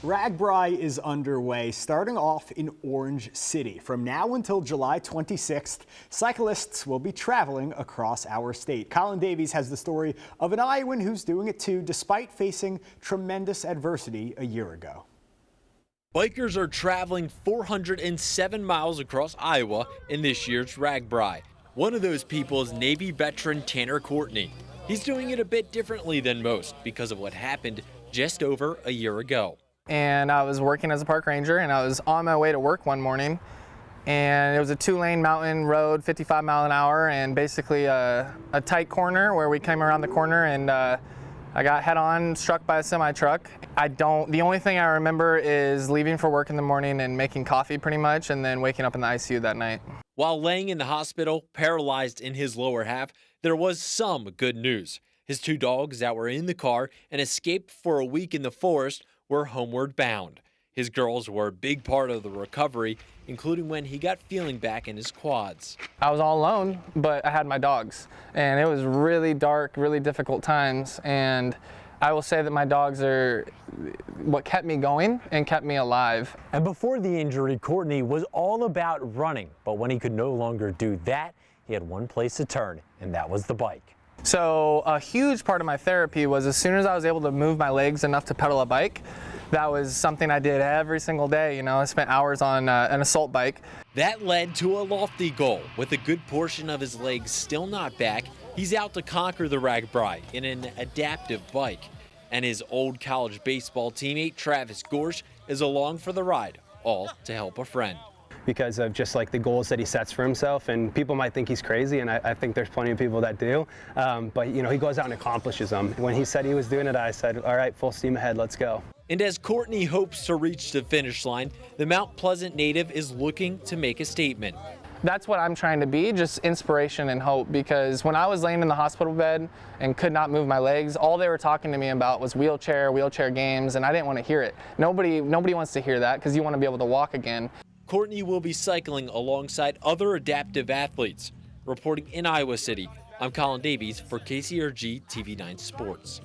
RAGBRAI is underway, starting off in Orange City. From now until July 26th, cyclists will be traveling across our state. Colin Davies has the story of an Iowan who's doing it too, despite facing tremendous adversity a year ago. Bikers are traveling 407 miles across Iowa in this year's RAGBRAI. One of those people is Navy veteran Tanner Courtney. He's doing it a bit differently than most because of what happened just over a year ago. And I was working as a park ranger, and I was on my way to work one morning, and it was a 2-lane mountain road, 55 mile an hour, and basically a tight corner where we came around the corner, and I got head-on struck by a semi-truck. The only thing I remember is leaving for work in the morning and making coffee pretty much, and then waking up in the ICU that night. While laying in the hospital, paralyzed in his lower half, there was some good news. His 2 dogs that were in the car and escaped for a week in the forest were homeward bound. His girls were a big part of the recovery, including when he got feeling back in his quads. I was all alone, but I had my dogs, and it was really dark, really difficult times, and I will say that my dogs are what kept me going and kept me alive. And before the injury, Courtney was all about running, but when he could no longer do that, he had one place to turn, and that was the bike. So a huge part of my therapy was as soon as I was able to move my legs enough to pedal a bike, that was something I did every single day. You know, I spent hours on an assault bike. That led to a lofty goal. With a good portion of his legs still not back, he's out to conquer the RAGBRAI in an adaptive bike. And his old college baseball teammate, Travis Gorsh, is along for the ride, all to help a friend. Because of just like the goals that he sets for himself, and people might think he's crazy, and I think there's plenty of people that do, but you know, he goes out and accomplishes them. When he said he was doing it, I said, all right, full steam ahead, let's go. And as Courtney hopes to reach the finish line, the Mount Pleasant native is looking to make a statement. That's what I'm trying to be, just inspiration and hope, because when I was laying in the hospital bed and could not move my legs, all they were talking to me about was wheelchair games, and I didn't want to hear it. Nobody wants to hear that, because you want to be able to walk again. Courtney will be cycling alongside other adaptive athletes. Reporting in Iowa City, I'm Colin Davies for KCRG TV9 Sports.